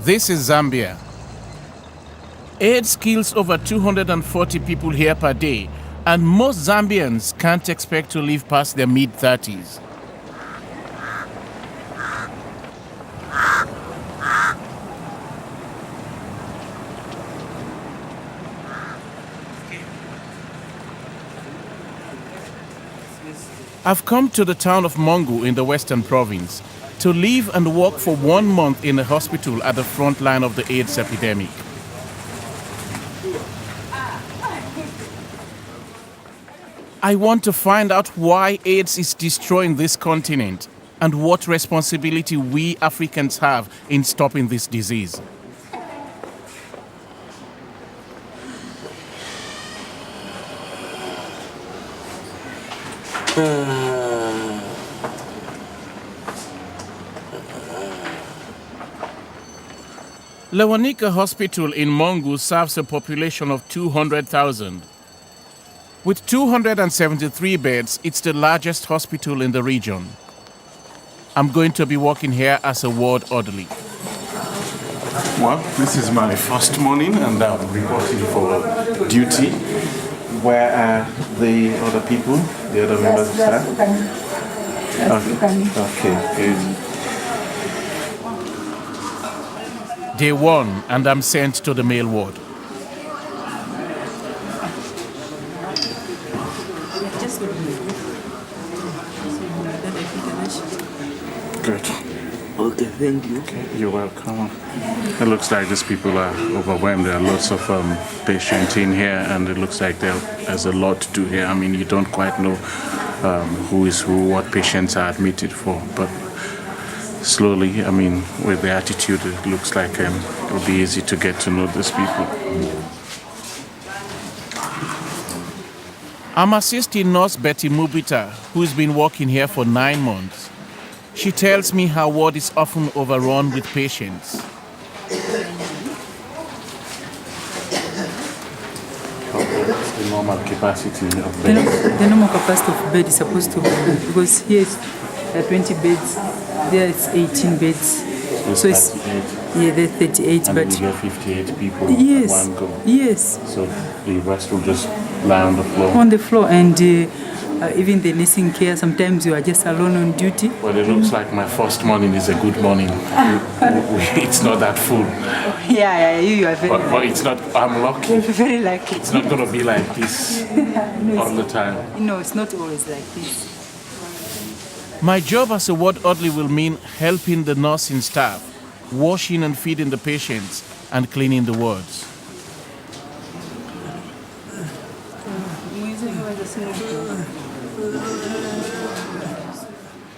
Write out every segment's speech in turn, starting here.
This is Zambia. AIDS kills over 240 people here per day, and most Zambians can't expect to live past their mid-30s. I've come to the town of Mongu in the Western Province to live and work for 1 month in a hospital at the front line of the AIDS epidemic. I want to find out why AIDS is destroying this continent and what responsibility we Africans have in stopping this disease. Lewanika Hospital in Mongu serves a population of 200,000. With 273 beds, it's the largest hospital in the region. I'm going to be working here as a ward orderly. Well, this is my first morning and I'm reporting for duty. Where are the other people, the other members of staff? Okay, good. Day 1, and I'm sent to the male ward. Good. Okay, thank you. Okay, you're welcome. It looks like these people are overwhelmed. There are lots of patients in here, and it looks like there's a lot to do here. I mean, you don't quite know who is who, what patients are admitted for, but slowly, I mean, with the attitude, it looks like it will be easy to get to know these people. I'm assisting Nurse Betty Mubita, who's been working here for 9 months. She tells me her ward is often overrun with patients. What's the normal capacity of beds? The normal capacity of bed is supposed to be, because here there are 20 beds, there it's 18 beds. So it's 38. Yeah, there's 38, And but you get 58 people yes, at one go. yes, So the rest will just lie on the floor. on the floor, and even the nursing care, sometimes you are just alone on duty. Well, it looks like my first morning is a good morning. It's not that full. Yeah, you are very But it's not, I'm lucky. very lucky. It's not going to be like this all the time. No, it's not always like this. My job as a ward orderly will mean helping the nursing staff, washing and feeding the patients, and cleaning the wards.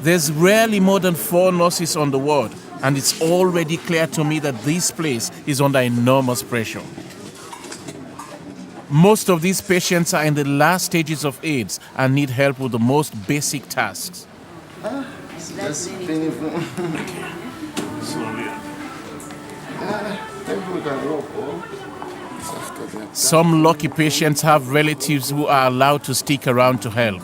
There's rarely more than 4 nurses on the ward, and it's already clear to me that this place is under enormous pressure. Most of these patients are in the last stages of AIDS and need help with the most basic tasks. That's painful. Slowly. Some lucky patients have relatives who are allowed to stick around to help.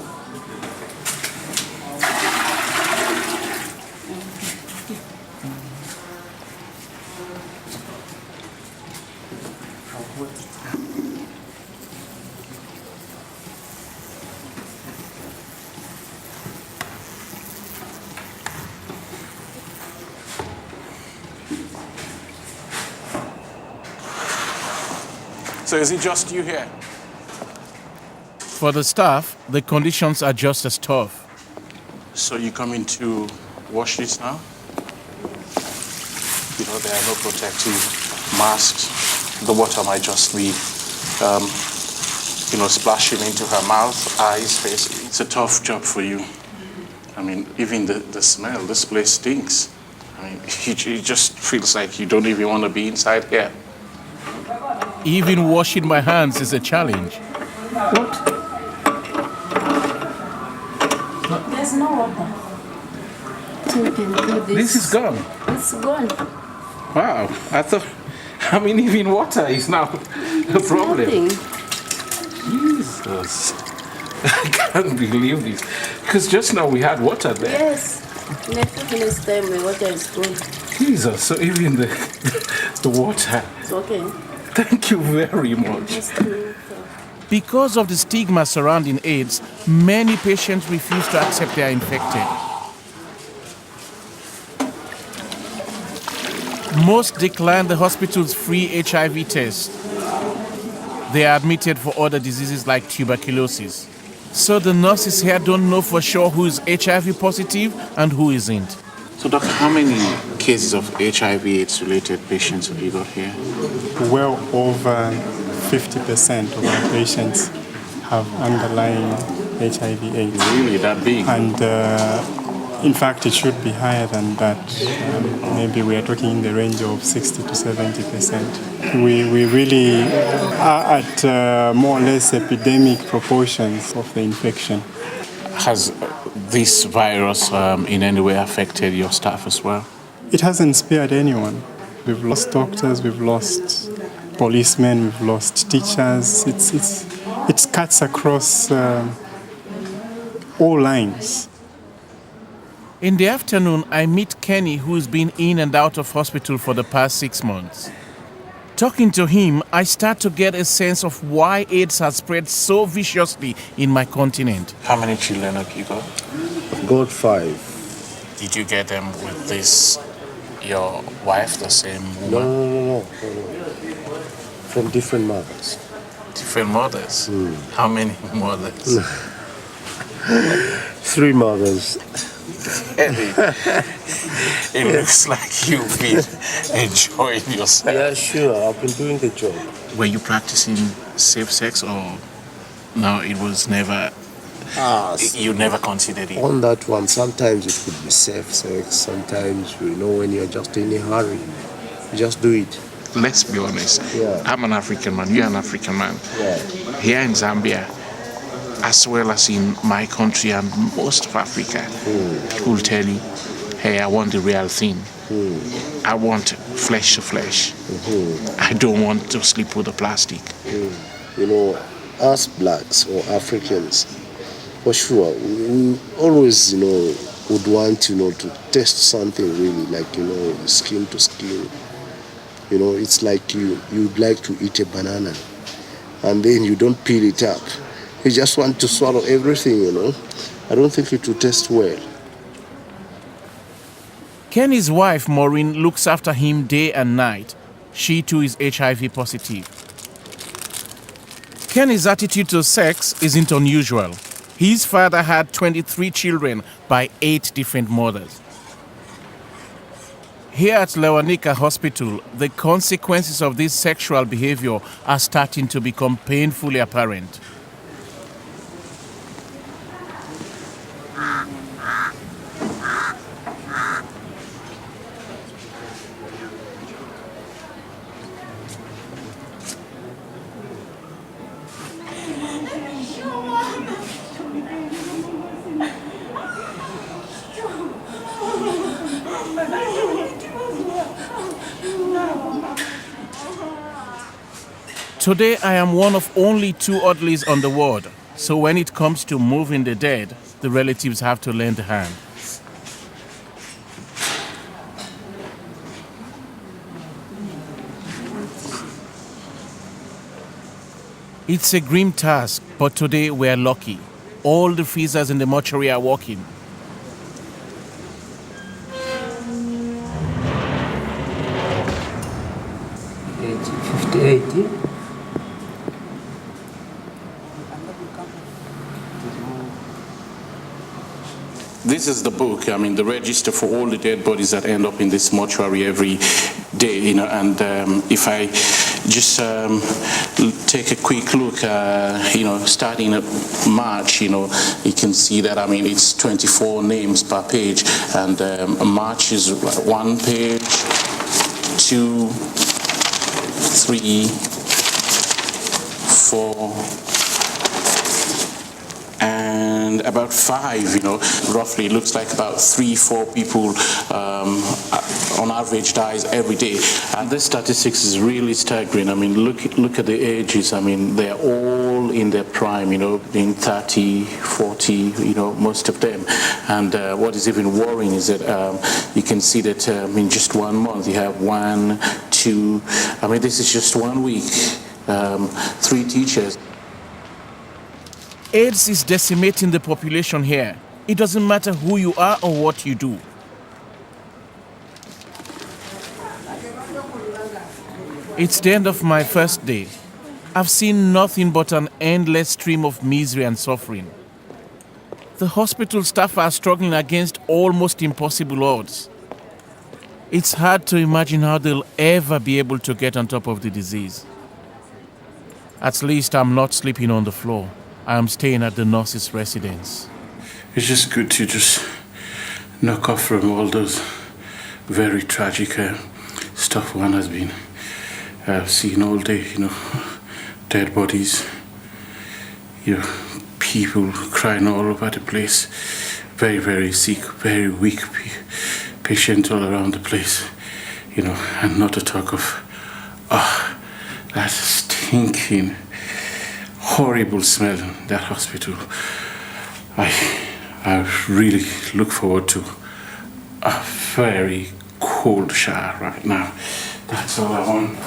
So is it just you here? For the staff, the conditions are just as tough. So you come in to wash this now? You know, there are no protective masks. The water might just be, splashing into her mouth, eyes, face. It's a tough job for you. I mean, even the smell, this place stinks. I mean, it just feels like you don't even want to be inside here. Even washing my hands is a challenge. What? There's no water. So we can do this. This is gone. It's gone. Wow, even water is now a problem. Nothing. Jesus. I can't believe this. Because just now we had water there. Yes. In a few minutes time, the water is gone. Jesus, so even the water. It's okay. Thank you very much. Just to, Because of the stigma surrounding AIDS, many patients refuse to accept they are infected. Most decline the hospital's free HIV test. They are admitted for other diseases like tuberculosis. So the nurses here don't know for sure who is HIV positive and who isn't. So, doctor, how many cases of HIV/AIDS related patients have you got here? Well over 50% of our patients have underlying HIV/AIDS. Really, that big? And in fact, it should be higher than that. Maybe we are talking in the range of 60 to 70%. We really are at more or less epidemic proportions of the infection. Has this virus in any way affected your staff as well? It hasn't spared anyone. We've lost doctors, we've lost policemen, we've lost teachers. It cuts across all lines. In the afternoon, I meet Kenny, who's been in and out of hospital for the past 6 months. Talking to him, I start to get a sense of why AIDS has spread so viciously in my continent. How many children have you got? Got 5. Did you get them with this, your wife, the same woman? No. From different mothers. Different mothers? How many mothers? 3 mothers. It looks like you've been enjoying yourself. Yeah, sure. I've been doing the job. Were you practicing safe sex or no, it was never, you never considered it? On that one, sometimes it could be safe sex. Sometimes, when you're just in a hurry, you just do it. Let's be honest. Yeah. I'm an African man, you're an African man. Yeah. Here in Zambia, as well as in my country and most of Africa, people will tell you, hey, I want the real thing. I want flesh to flesh. I don't want to sleep with the plastic. Us blacks or Africans, for sure, we always, would want, to test something really, like, skin to skin. It's like you'd like to eat a banana and then you don't peel it up. You just want to swallow everything, I don't think it will taste well. Kenny's wife, Maureen, looks after him day and night. She too is HIV positive. Kenny's attitude to sex isn't unusual. His father had 23 children by 8 different mothers. Here at Lewanika Hospital, the consequences of this sexual behavior are starting to become painfully apparent. Today, I am one of only 2 orderlies on the ward, so when it comes to moving the dead, the relatives have to lend a hand. It's a grim task, but today we're lucky. All the freezers in the mortuary are working. This is the book, the register for all the dead bodies that end up in this mortuary every day, and if I just take a quick look, starting at March, you can see that, it's 24 names per page, and March is 1 page, 2, 3, 4, and and about 5, roughly, it looks like about 3-4 people on average dies every day. And this statistics is really staggering. I mean, look at the ages. I mean, they're all in their prime, being 30, 40, most of them. And what is even worrying is that you can see that in just 1 month you have 1, 2, this is just 1 week, 3 teachers. AIDS is decimating the population here. It doesn't matter who you are or what you do. It's the end of my first day. I've seen nothing but an endless stream of misery and suffering. The hospital staff are struggling against almost impossible odds. It's hard to imagine how they'll ever be able to get on top of the disease. At least I'm not sleeping on the floor. I'm staying at the nurse's residence. It's just good to just knock off from all those very tragic stuff one has been seeing all day, dead bodies, people crying all over the place, very, very sick, very weak patients all around the place, and not to talk of that stinking, horrible smell in that hospital. I really look forward to a very cold shower right now. That's all I want.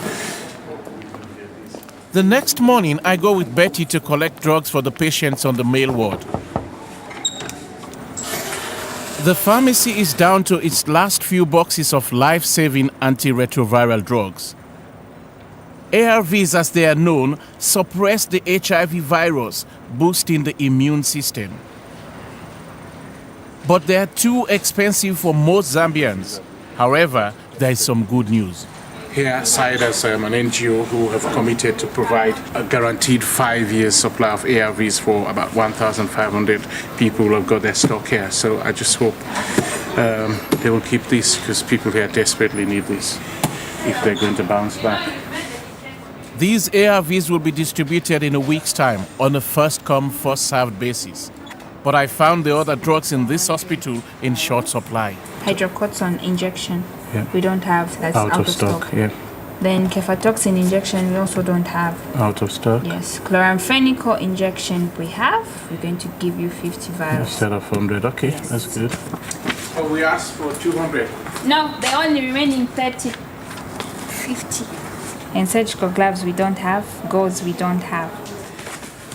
The next morning, I go with Betty to collect drugs for the patients on the male ward. The pharmacy is down to its last few boxes of life-saving antiretroviral drugs. ARVs, as they are known, suppress the HIV virus, boosting the immune system. But they are too expensive for most Zambians. However, there is some good news. Here, CIDAS, an NGO who have committed to provide a guaranteed 5 years supply of ARVs for about 1,500 people who have got their stock here. So I just hope they will keep this, because people here desperately need this if they're going to bounce back. These ARVs will be distributed in a week's time on a first-come, first-served basis. But I found the other drugs in this hospital in short supply. Hydrocortisone injection, Yeah. we don't have. That's out of stock. Yeah, Then cefatoxin injection, we also don't have. out of stock. Yes, chloramphenicol injection, we have. We're going to give you 50 vials. Instead of 100, okay, Yes. that's good. Oh, we asked for 200. No, the only remaining 30. 50. And surgical gloves we don't have. Gauze we don't have.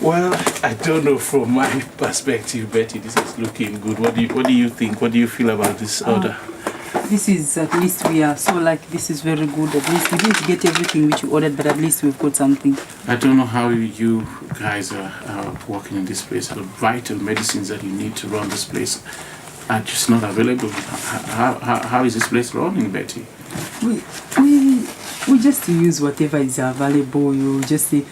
Well, I don't know, from my perspective, Betty, this is looking good. What do you think? What do you feel about this order? This is, at least we are so like, this is very good. At least we didn't get everything which you ordered, but at least we've got something. I don't know how you guys are working in this place. The vital medicines that you need to run this place are just not available. How is this place running, Betty? We just use whatever is available. You just say,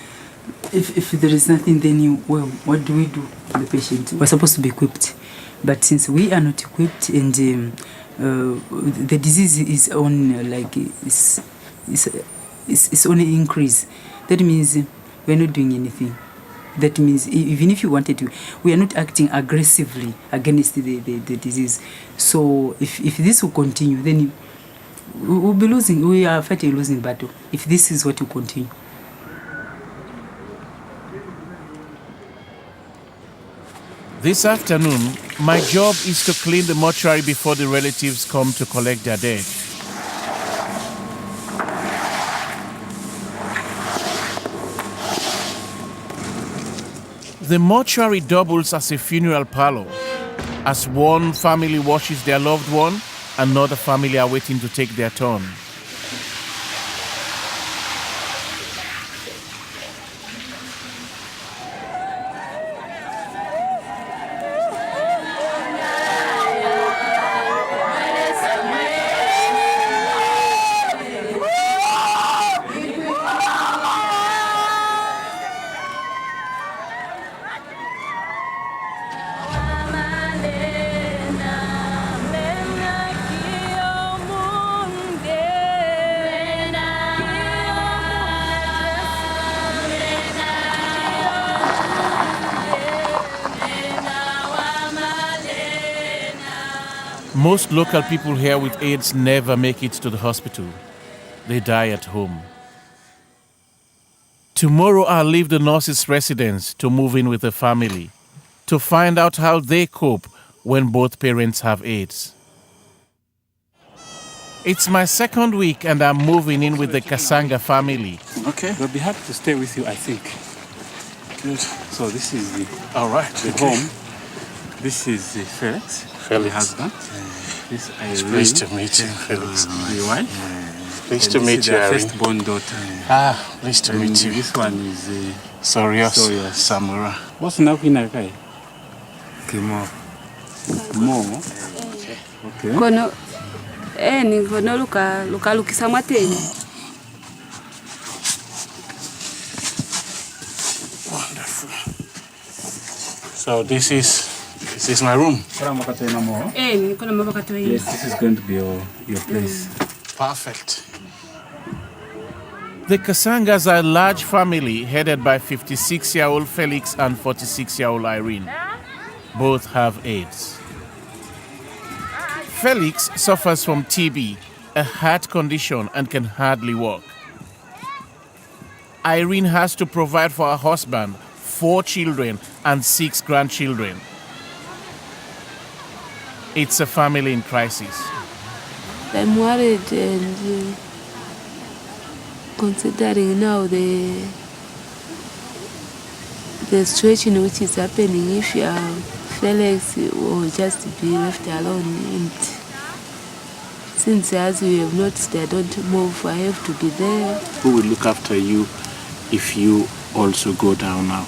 if there is nothing, then what do we do for the patient? We're supposed to be equipped, but since we are not equipped, and the disease is on it's on an increase, that means we're not doing anything. That means even if you wanted to, we are not acting aggressively against the disease. So if this will continue, then we'll be losing. We are fighting a losing battle if this is what will continue. This afternoon, my job is to clean the mortuary before the relatives come to collect their dead. The mortuary doubles as a funeral parlor. As one family washes their loved one, another family are waiting to take their turn. Most local people here with AIDS never make it to the hospital. They die at home. Tomorrow I'll leave the nurses' residence to move in with the family to find out how they cope when both parents have AIDS. It's my second week and I'm moving in with the Kasanga family. Okay. We'll be happy to stay with you, I think. Good. So this is the Okay. home. This is Felix, the husband. This It's Irene, pleased to meet you, Felix. the wife. Pleased And to this meet is you, their Irene. firstborn daughter. Pleased to And meet you. This one is Sorios Sorios. Samura. what's now in Akai? Kimo. Mo. Okay. Kono ni kono luka lukisa mateni. Wonderful. So this is my room. Ni kono mabakato hii. Yes, this is going to be your place. Perfect. The Kasangas are a large family headed by 56-year-old Felix and 46-year-old Irene. Both have AIDS. Felix suffers from TB, a heart condition, and can hardly walk. Irene has to provide for her husband, 4 children, and 6 grandchildren. It's a family in crisis. I'm worried and considering now the situation which is happening, if Felix will just be left alone, and since as we have noticed I don't move, I have to be there. Who will look after you if you also go down now?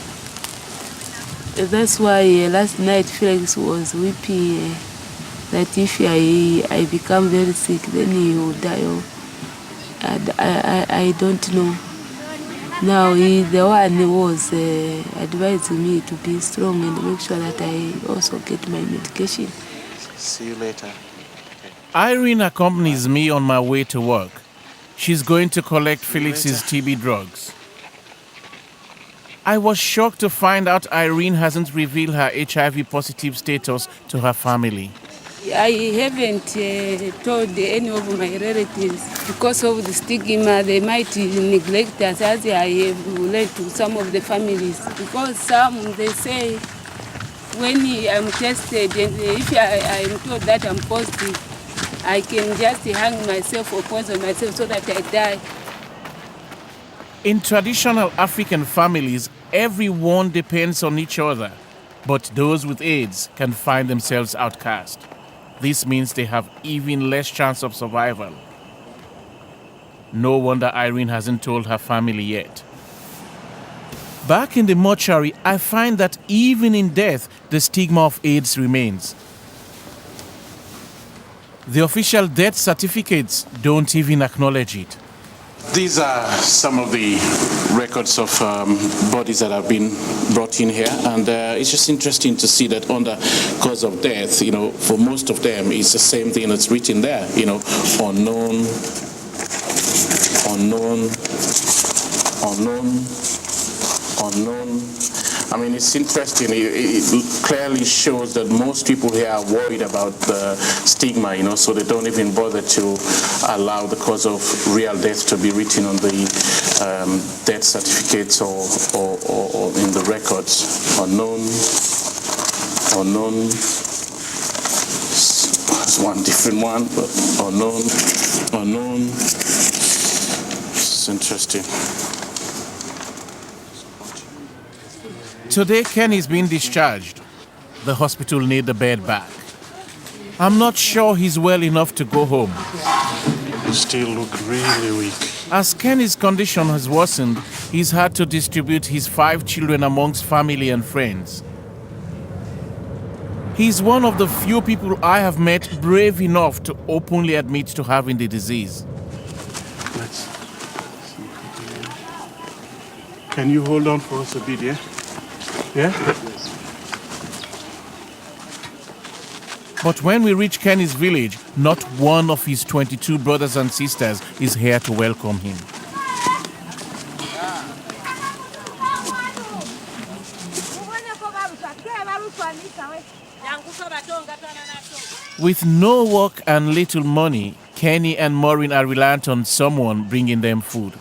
That's why last night Felix was weeping that if I become very sick, then he will die. And I don't know. Now the one who was advising me to be strong and make sure that I also get my medication. See you later. Irene accompanies me on my way to work. She's going to collect Felix's TB drugs. I was shocked to find out Irene hasn't revealed her HIV positive status to her family. I haven't told any of my relatives because of the stigma. They might neglect us, as I have learned to some of the families. Because some, they say, when I'm tested and if I'm told that I'm positive, I can just hang myself or poison myself so that I die. In traditional African families, everyone depends on each other, but those with AIDS can find themselves outcast. This means they have even less chance of survival. No wonder Irene hasn't told her family yet. Back in the mortuary, I find that even in death, the stigma of AIDS remains. The official death certificates don't even acknowledge it. These are some of the records of bodies that have been brought in here, and it's just interesting to see that under cause of death, for most of them, it's the same thing that's written there, unknown. I mean, it's interesting. It clearly shows that most people here are worried about the stigma, so they don't even bother to allow the cause of real death to be written on the death certificates or in the records. Unknown. It's one different one, but unknown. It's interesting. Today, Ken is being discharged. The hospital need the bed back. I'm not sure he's well enough to go home. You still look really weak. As Ken's condition has worsened, he's had to distribute his 5 children amongst family and friends. He's one of the few people I have met brave enough to openly admit to having the disease. Let's see. Can you hold on for us a bit, yeah? Yeah? But when we reach Kenny's village, not one of his 22 brothers and sisters is here to welcome him. With no work and little money, Kenny and Maureen are reliant on someone bringing them food.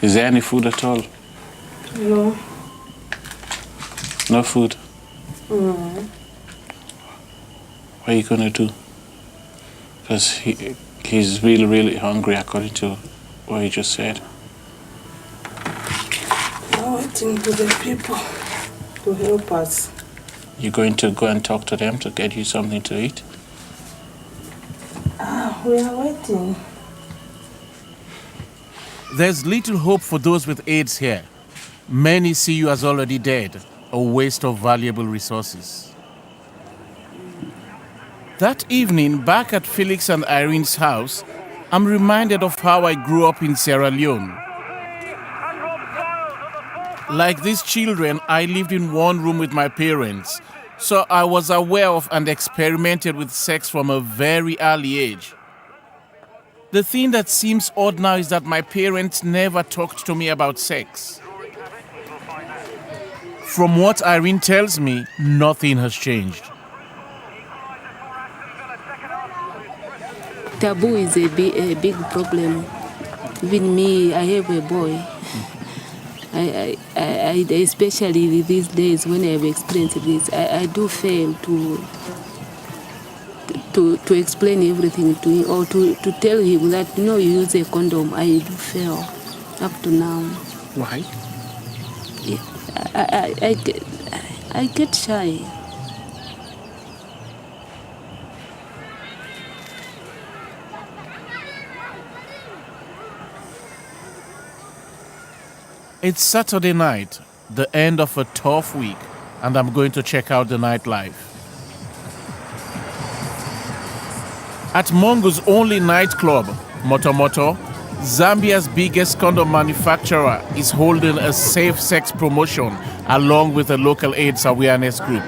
Is there any food at all? No. No food? No. What are you gonna do? Because he's really, really hungry according to what he just said. I'm waiting for the people to help us. You're going to go and talk to them to get you something to eat? We are waiting. There's little hope for those with AIDS here. Many see you as already dead, a waste of valuable resources. That evening, back at Felix and Irene's house, I'm reminded of how I grew up in Sierra Leone. Like these children, I lived in one room with my parents, so I was aware of and experimented with sex from a very early age. The thing that seems odd now is that my parents never talked to me about sex. From what Irene tells me, nothing has changed. Taboo is a big problem. Even me, I have a boy. I especially these days when I've experienced this, I do fail to explain everything to him or to tell him that no, you use a condom. I do fail up to now. Why? I get shy. It's Saturday night, the end of a tough week, and I'm going to check out the nightlife. At Mongo's only nightclub, Motomoto, Zambia's biggest condom manufacturer is holding a safe sex promotion along with a local AIDS awareness group.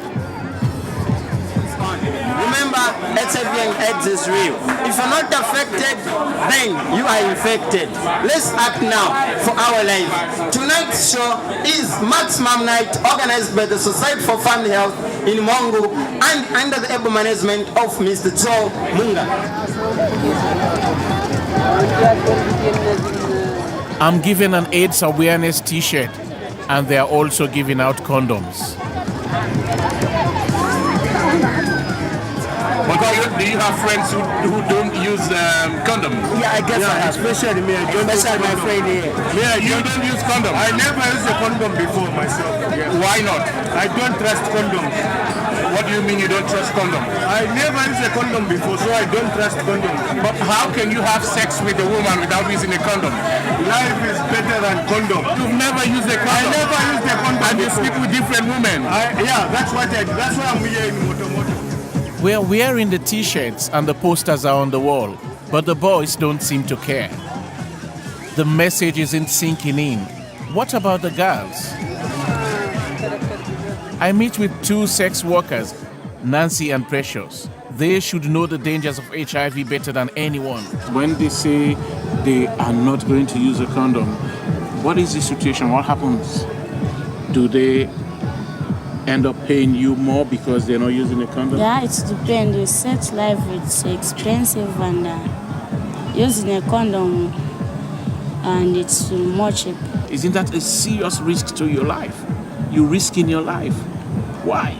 Remember, HIV and AIDS is real. If you're not affected, then you are infected. Let's act now for our life. Tonight's show is Maximum Night, organized by the Society for Family Health in Mongo and under the able management of Mr. Joe Munga. I'm giving an AIDS awareness t-shirt, and they are also giving out condoms. Do you have friends who don't use condom? Yeah, I guess I have. Especially me, I don't Especially my friend here. Yeah, you don't use condom. I never used a condom before myself. Yeah. Why not? I don't trust condoms. What do you mean you don't trust condom? I never used a condom before, so I don't trust condoms. But how can you have sex with a woman without using a condom? Life is better than condom. You've never used a condom. I never used a condom. And you sleep with different women. Yeah, that's why I'm here in Motomoto. We're wearing the t-shirts and the posters are on the wall, but the boys don't seem to care. The message isn't sinking in. What about the girls? I meet with two sex workers, Nancy and Precious. They should know the dangers of HIV better than anyone. When they say they are not going to use a condom, what is the situation? What happens? Do they end up paying you more because they're not using a condom? Yeah, it depends. With sex life, it's expensive, and using a condom, and it's more cheap. Isn't that a serious risk to your life? You're risking your life. Why?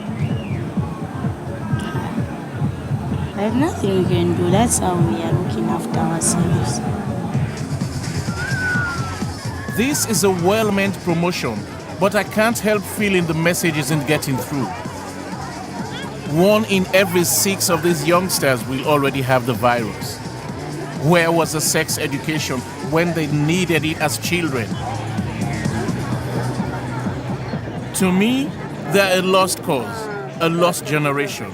There's nothing we can do. That's how we are looking after ourselves. This is a well-meant promotion, but I can't help feeling the message isn't getting through. 1 in every 6 of these youngsters will already have the virus. Where was the sex education when they needed it as children? To me, they're a lost cause, a lost generation.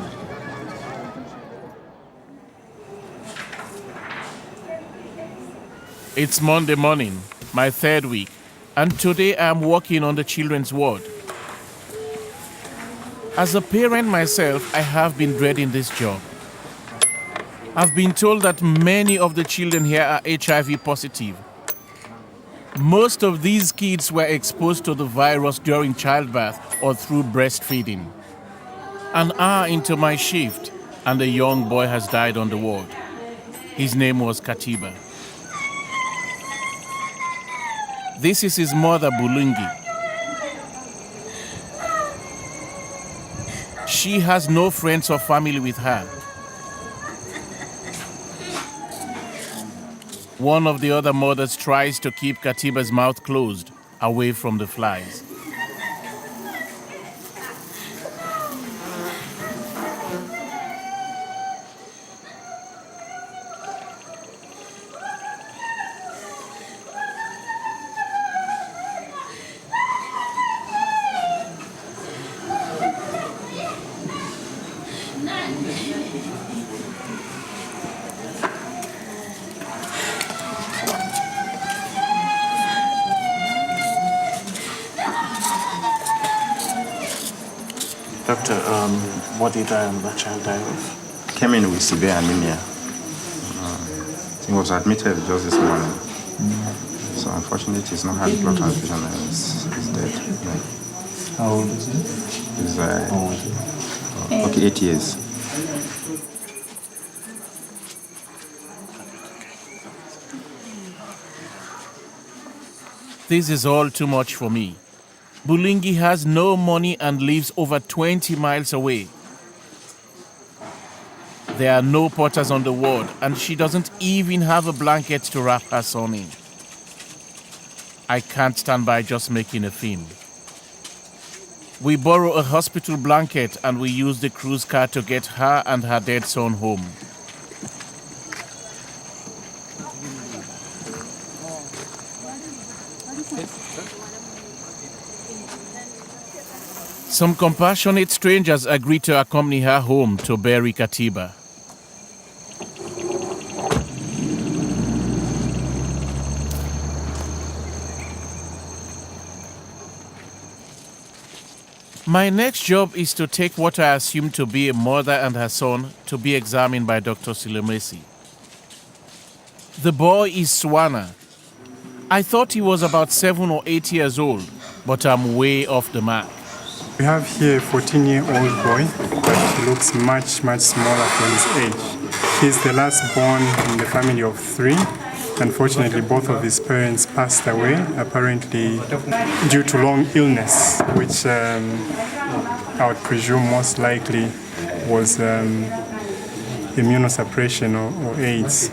It's Monday morning, my 3rd week, and today I'm working on the children's ward. As a parent myself, I have been dreading this job. I've been told that many of the children here are HIV positive. Most of these kids were exposed to the virus during childbirth or through breastfeeding. An hour into my shift, and a young boy has died on the ward. His name was Katiba. This is his mother, Bulungi. She has no friends or family with her. One of the other mothers tries to keep Katiba's mouth closed, away from the flies. Doctor, what did that child die of? Came in with severe anemia. He was admitted just this morning. So unfortunately, he's not had blood transfusion and he's dead. How old is he? He's okay, 8 years. This is all too much for me. Bulungi has no money and lives over 20 miles away. There are no porters on the ward, and she doesn't even have a blanket to wrap her son in. I can't stand by just making a film. We borrow a hospital blanket and we use the cruise car to get her and her dead son home. Some compassionate strangers agree to accompany her home to bury Katiba. My next job is to take what I assume to be a mother and her son to be examined by Dr. Silomesi. The boy is Swana. I thought he was about 7 or 8 years old, but I'm way off the mark. We have here a 14-year-old boy, but he looks much smaller for his age. He's the last born in the family of 3. Unfortunately, both of his parents passed away, apparently due to long illness, which I would presume most likely was immunosuppression or AIDS.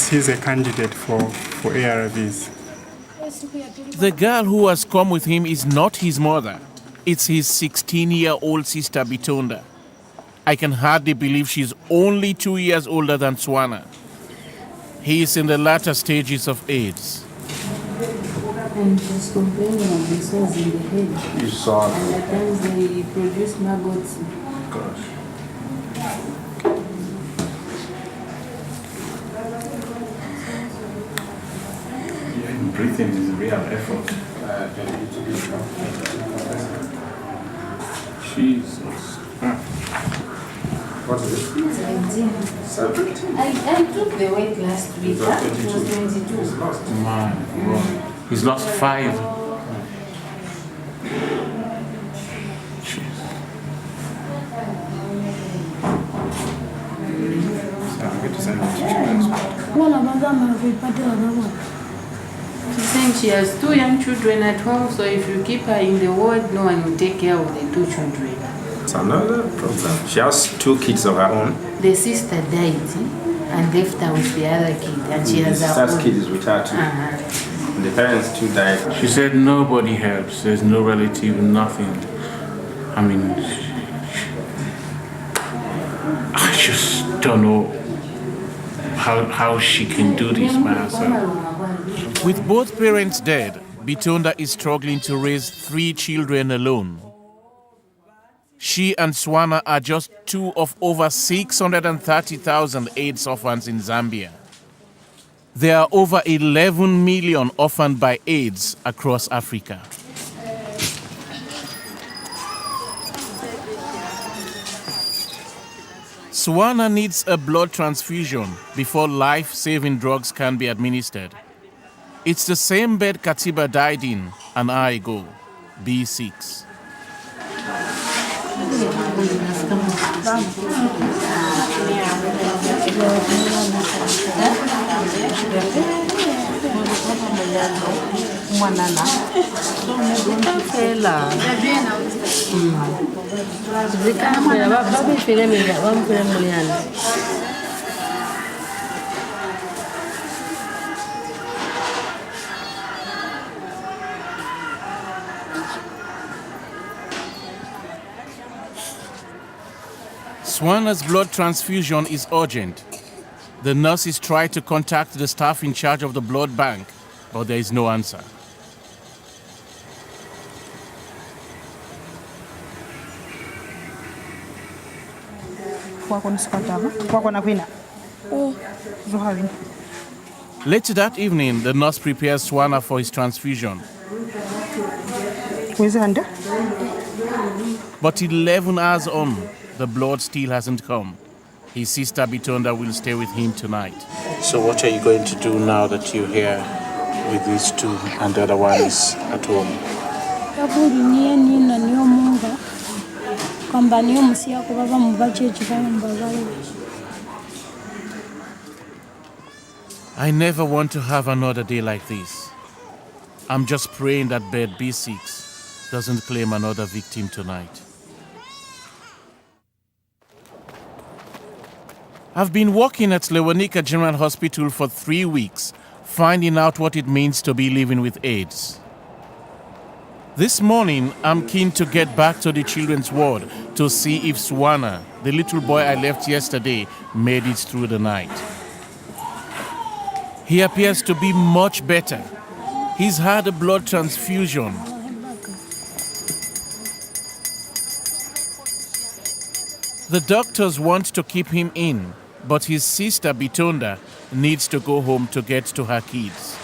He's a candidate for ARVs. The girl who has come with him is not his mother. It's his 16-year-old sister, Bitonda. I can hardly believe she's only 2 years older than Swana. He is in the latter stages of AIDS. And just complaining of the sores in the head. You saw it? And at times they produce maggots. Gosh. Even breathing is a real effort. Jesus. What is it? I took the weight last week. It was 22. My God. He's lost 5. She's saying she has 2 young children at home, so if you keep her in the ward, no one will take care of the 2 children. It's another problem. She has 2 kids of her own. The sister died and left her with the other kid, and she has the her sister's own. kid is with her too. And the parents too died. She said nobody helps. There's no relative, nothing. I mean, I just don't know how she can do this by herself. With both parents dead, Bitonda is struggling to raise 3 children alone. She and Swana are just 2 of over 630,000 AIDS orphans in Zambia. There are over 11 million orphaned by AIDS across Africa. Swana needs a blood transfusion before life-saving drugs can be administered. It's the same bed Katiba died in, and I go, B6. Swana's blood transfusion is urgent. The nurses try to contact the staff in charge of the blood bank, but there is no answer. Later that evening, the nurse prepares Swana for his transfusion. But 11 hours on, the blood still hasn't come. His sister Bitonda will stay with him tonight. So what are you going to do now that you're here with these two and the other one is at home? I never want to have another day like this. I'm just praying that bed B6 doesn't claim another victim tonight. I've been working at Lewanika General Hospital for 3 weeks, finding out what it means to be living with AIDS. This morning, I'm keen to get back to the children's ward to see if Swana, the little boy I left yesterday, made it through the night. He appears to be much better. He's had a blood transfusion. The doctors want to keep him in, but his sister Bitonda needs to go home to get to her kids.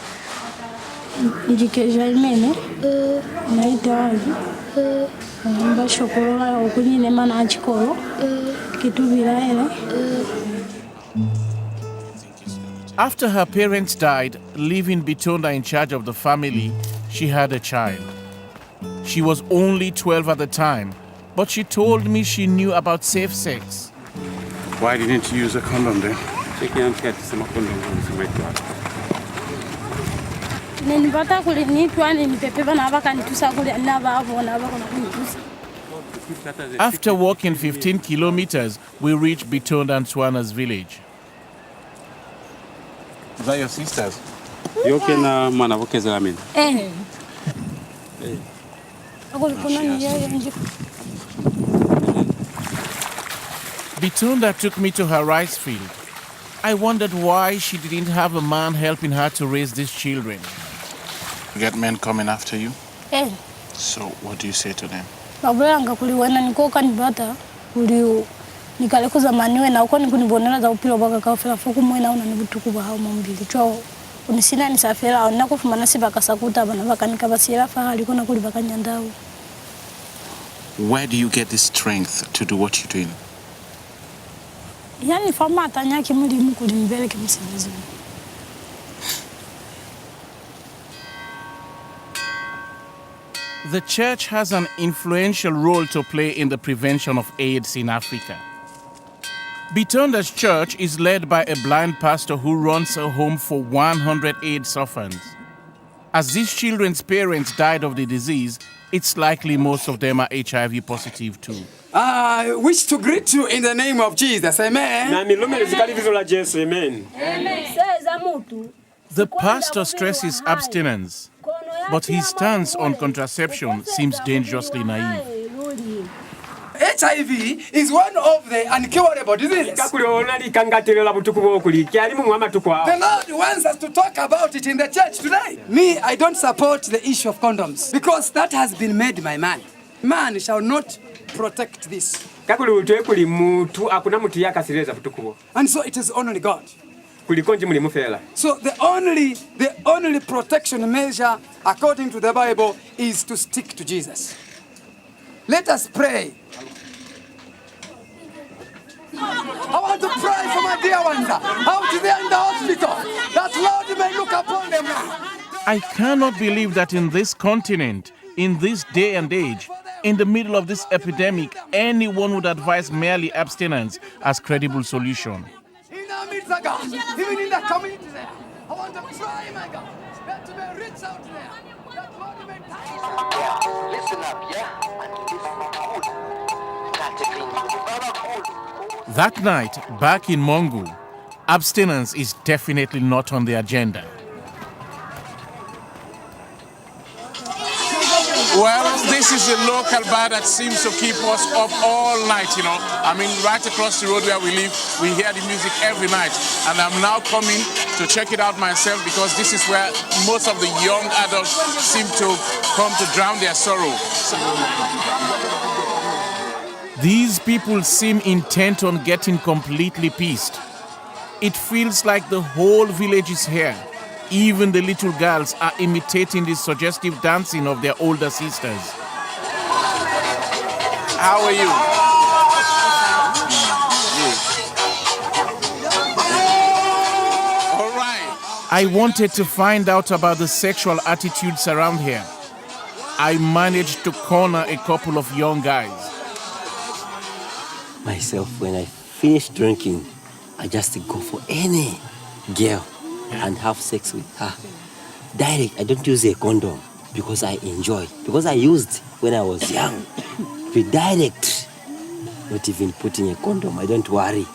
After her parents died, leaving Bitonda in charge of the family, she had a child. She was only 12 at the time, but she told me she knew about safe sex. Why didn't you use a condom then? After walking 15 kilometers, we reached Bitonda and Swana's village. Is that your sisters? Bitonda took me to her rice field. I wondered why she didn't have a man helping her to raise these children. You get men coming after you? Eh. So what do you say to them? Nikalekuza maniwe na uko nikunibonera za upilo baka kafela foku mwena una nibutuku ba hao mambili cho unisina ni safera ona kufuma nasi bakasakuta bana bakanika basira fa aliko na kuli bakanyandao. Where do you get the strength to do what you're doing? Yani fama atanya kimuli mukuli mbele kimsinzi. The church has an influential role to play in the prevention of AIDS in Africa. Bitonda's church is led by a blind pastor who runs a home for 100 AIDS orphans. As these children's parents died of the disease, it's likely most of them are HIV positive too. I wish to greet you in the name of Jesus. Amen. The pastor stresses abstinence, but his stance on contraception seems dangerously naive. HIV is one of the incurable diseases. The Lord wants us to talk about it in the church today. Me, I don't support the issue of condoms because that has been made by man. Man shall not protect this. And so it is only God. So the only protection measure according to the Bible is to stick to Jesus. Let us pray. I want to pray for my dear ones out there in the hospital, that Lord may look upon them now. I cannot believe that in this continent, in this day and age, In the middle of this epidemic, anyone would advise merely abstinence as credible solution. In our midst, oh God, even in the community there, I want to try, my God, that to be rich out there, that Lord may Listen up, yeah? And listen good. That night, back in Mongu, abstinence is definitely not on the agenda. Well, this is a local bar that seems to keep us up all night, you know. I mean, right across the road where we live, we hear the music every night. And I'm now coming to check it out myself because this is where most of the young adults seem to come to drown their sorrow. These people seem intent on getting completely pissed. It feels like the whole village is here. Even the little girls are imitating the suggestive dancing of their older sisters. How are you? All right. I wanted to find out about the sexual attitudes around here. I managed to corner a couple of young guys. Myself, when I finish drinking, I just go for any girl and have sex with her. Direct, I don't use a condom because I enjoy. Because I used when I was young. Be direct, not even putting a condom. I don't worry.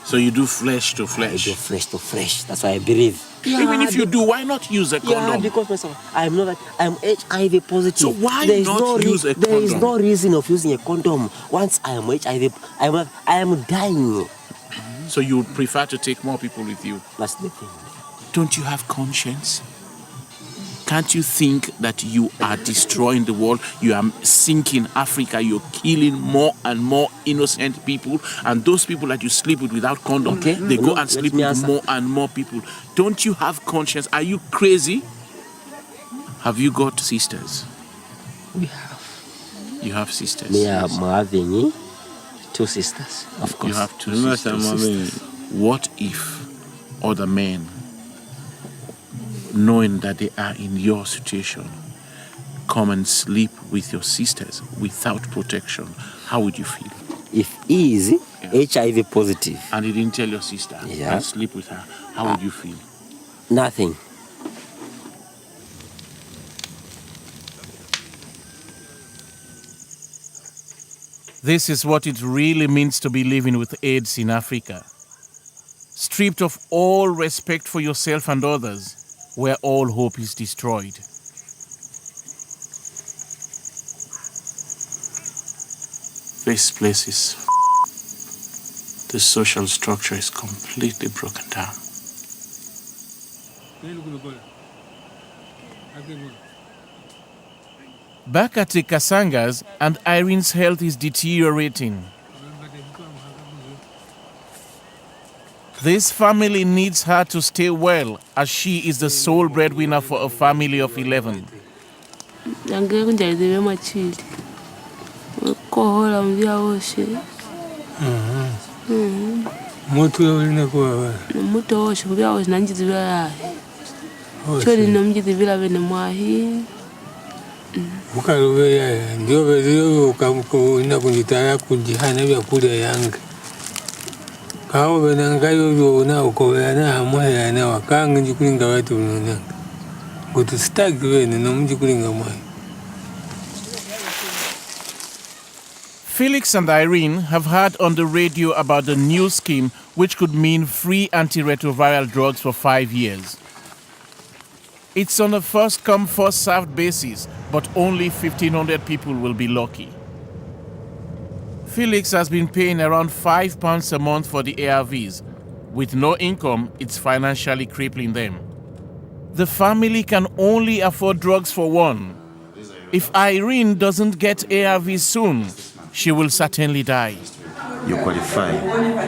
So you do flesh to flesh? I do flesh to flesh. That's why I believe. Yeah, even if you do, why not use a condom? Yeah, because myself, I'm HIV positive. So why there is not use a condom? There is no reason of using a condom. Once I am HIV, I am dying. So you would prefer to take more people with you? That's the thing. Don't you have conscience? Can't you think that you are destroying the world? You are sinking Africa. You're killing more and more innocent people. And those people that you sleep with without condom, they go and sleep with more and more people. Don't you have conscience? Are you crazy? Have you got sisters? We have. You have sisters? Me, I'm having 2 sisters, of course. You have 2 sisters. What if other men, knowing that they are in your situation, come and sleep with your sisters without protection? How would you feel? If he is HIV positive and you didn't tell your sister and sleep with her, how would you feel? Nothing. This is what it really means to be living with AIDS in Africa. Stripped of all respect for yourself and others, where all hope is destroyed. This place is the social structure is completely broken down. Back at the Kasangas, and Irene's health is deteriorating. This family needs her to stay well, as she is the sole breadwinner for a family of 11. Felix and Irene have heard on the radio about the new scheme which could mean free antiretroviral drugs for 5 years. It's on a first-come, first-served basis, but only 1,500 people will be lucky. Felix has been paying around £5 a month for the ARVs. With no income, it's financially crippling them. The family can only afford drugs for one. If Irene doesn't get ARVs soon, she will certainly die. You qualify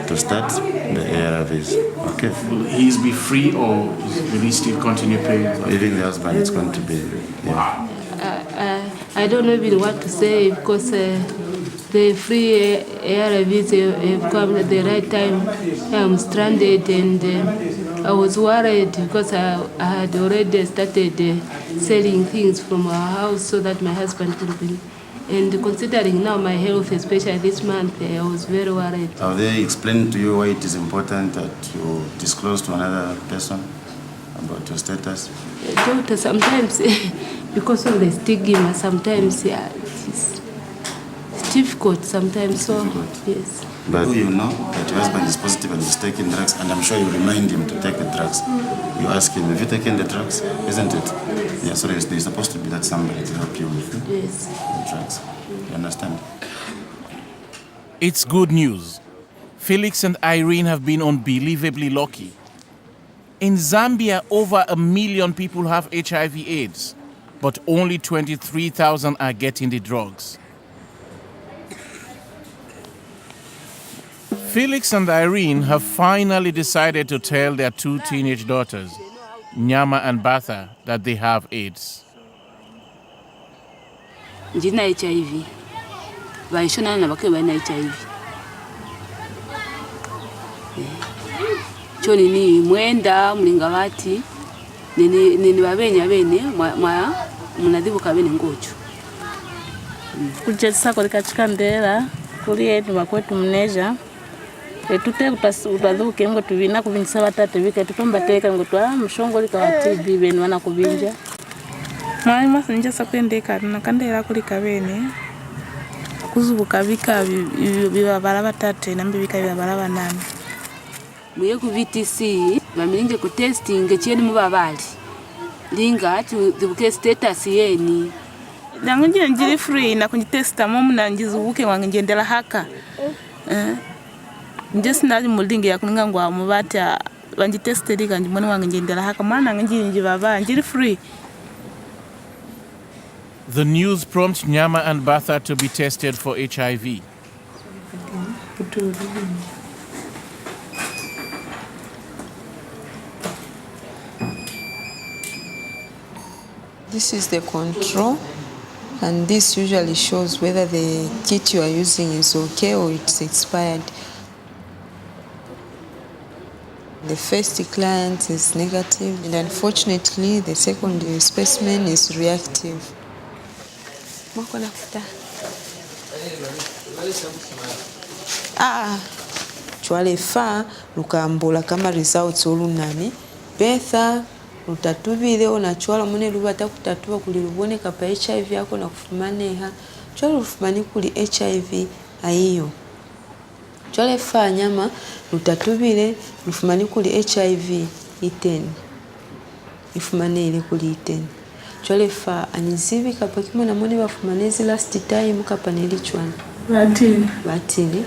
to start the ARVs. Okay. Will he be free or will he still continue paying? Even the husband is going to be. I don't know even what to say because the free ARVs have come at the right time. I'm stranded and I was worried because I had already started selling things from our house so that my husband could And considering now my health, especially this month, I was very worried. Have they explained to you why it is important that you disclose to another person about your status? Doctor, sometimes because of the stigma, sometimes it's difficult sometimes. So yes. But you know that your husband is positive and is taking drugs, and I'm sure you remind him to take the drugs. You ask him, have you taken the drugs? Isn't it? Yeah, so there's supposed to be that somebody to help you with the drugs. You understand? It's good news. Felix and Irene have been unbelievably lucky. In Zambia, over 1 million people have HIV/AIDS, but only 23,000 are getting the drugs. Felix and Irene have finally decided to tell their 2 teenage daughters, Nyama and Batha, that they have AIDS. Ndina HIV. Baishona na bakwe bana HIV. Choni ni mwenda mlingawati nini babenya bene mwa munadhibuka bene ngocho. Kujetsa kolika chikandera kuli yetu bakwetu mneja. Etute utadhuke ngo tubina kuvinisa batate bika tutomba teka ngo twa mshongo lika watibi bene wana kubinja. Mwali masinja sakwendeka na kandera kuli kabene. Kuzubuka bika bibabala batate nambe bika bibabala banani. Muye ku VTC bamilinge ku testing cheni mubabali. Linga tubuke status yeni. Nangunje njiri free na kunjitesta momu na njizubuke wangenjendela haka. Njesi nali mulinge ya kuninga ngwa mubata wanjitesteri kanji mwani wangenjendela haka maana njiri baba njiri free. The news prompts Nyama and Batha to be tested for HIV. This is the control, and this usually shows whether the kit you are using is okay or it's expired. The first client is negative, and unfortunately the second specimen is reactive. Chwale fa lukambula kama results olunani Betha lutatubile ona chwala mune lubata kutatuba kuli luboneka pa HIV yako na kufumaneha chwale lufumani kuli HIV ayiyo chwale fa Nyama lutatubile lufumani kuli HIV iten ifumane ile kuli iten chwale fa anizibi kapa kimo na mune bafumanezi last time kapa nili chwana batini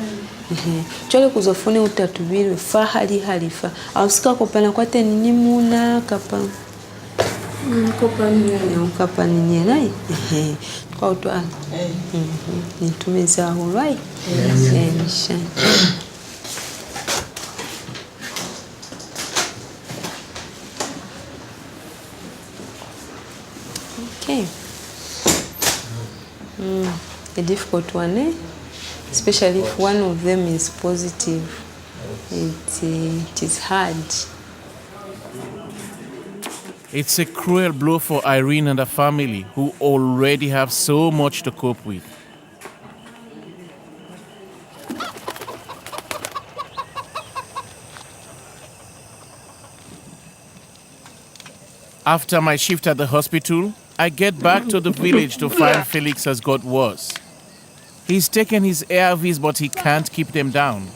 chole kuzofune utatubile fa halifa ausika kopana kwate nimuna kapa kopana nyenai kwa utwa nitumeza hulwai okay. The difficult one, especially if one of them is positive, it is hard. It's a cruel blow for Irene and her family, who already have so much to cope with. After my shift at the hospital, I get back to the village to find Felix has got worse. He's taken his ARVs, but he can't keep them down.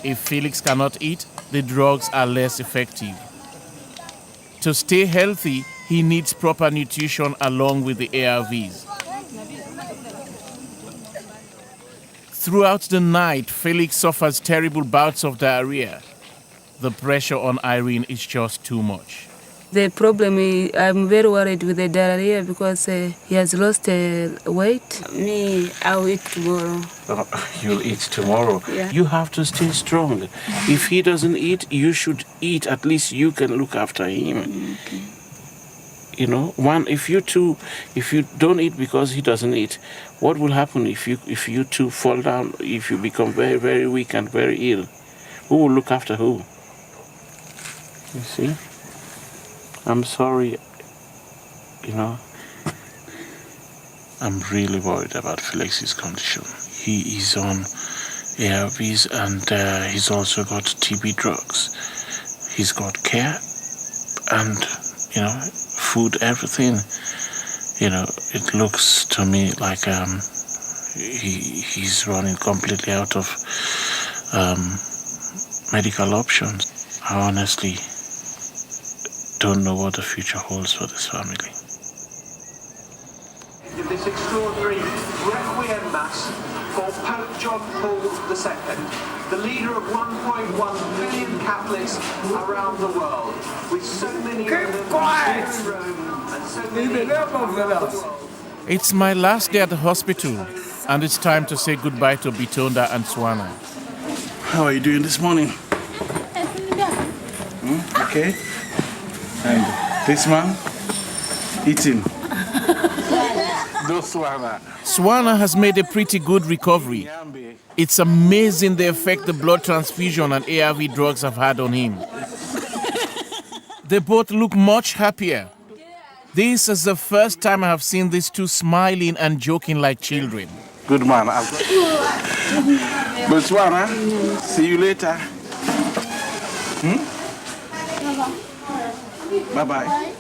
If Felix cannot eat, the drugs are less effective. To stay healthy, he needs proper nutrition along with the ARVs. Throughout the night, Felix suffers terrible bouts of diarrhea. The pressure on Irene is just too much. The problem is I'm very worried with the diarrhea because he has lost weight. Me, I'll eat tomorrow. You'll eat tomorrow. Yeah. You have to stay strong. If he doesn't eat, you should eat. At least you can look after him. Okay. You know, if you don't eat because he doesn't eat, what will happen if you two fall down, if you become very, very weak and very ill? Who will look after who? You see? I'm sorry, you know. I'm really worried about Felix's condition. He is on ARVs and he's also got TB drugs. He's got care and, food, everything. It looks to me like he's running completely out of medical options. I honestly don't know what the future holds for this family. This extraordinary Requiem Mass for Pope John Paul II, the leader of 1.1 billion Catholics around the world, with so many of them here in Rome and so many around the world. It's my last day at the hospital, and it's time to say goodbye to Bitonda and Swana. How are you doing this morning? Okay. And this man? Eat him. No, Swana. Swana has made a pretty good recovery. It's amazing the effect the blood transfusion and ARV drugs have had on him. They both look much happier. This is the first time I have seen these two smiling and joking like children. Good man. But Swana, see you later. Bye-bye.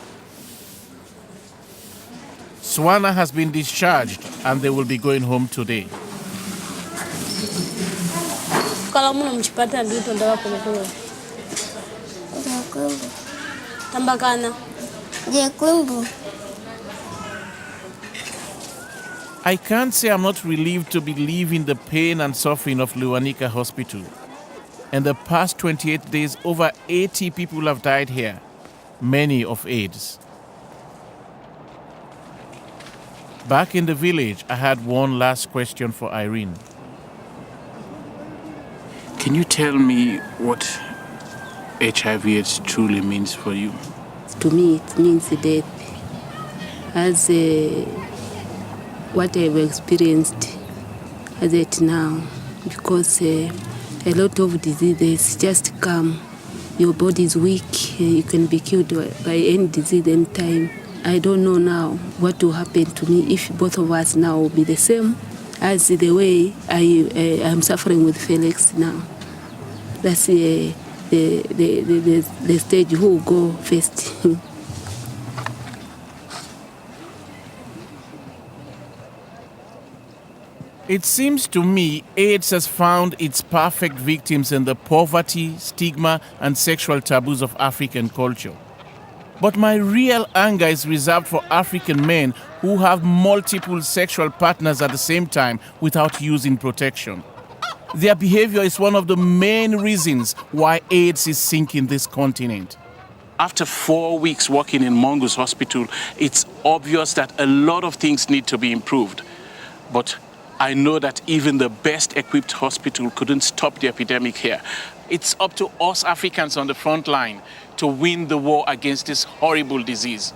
Swana has been discharged and they will be going home today. I can't say I'm not relieved to be leaving the pain and suffering of Lewanika Hospital. In the past 28 days, over 80 people have died here, many of AIDS. Back in the village, I had one last question for Irene. Can you tell me what HIV/AIDS truly means for you? To me, it means death. As what I've experienced as it now, because a lot of diseases just come. Your body is weak. You can be killed by any disease anytime. I don't know now what will happen to me if both of us now will be the same as the way I am suffering with Felix now. That's the stage who will go first. It seems to me AIDS has found its perfect victims in the poverty, stigma, and sexual taboos of African culture. But my real anger is reserved for African men who have multiple sexual partners at the same time without using protection. Their behavior is one of the main reasons why AIDS is sinking this continent. After 4 weeks working in Mongoose Hospital, it's obvious that a lot of things need to be improved. But I know that even the best equipped hospital couldn't stop the epidemic here. It's up to us Africans on the front line to win the war against this horrible disease.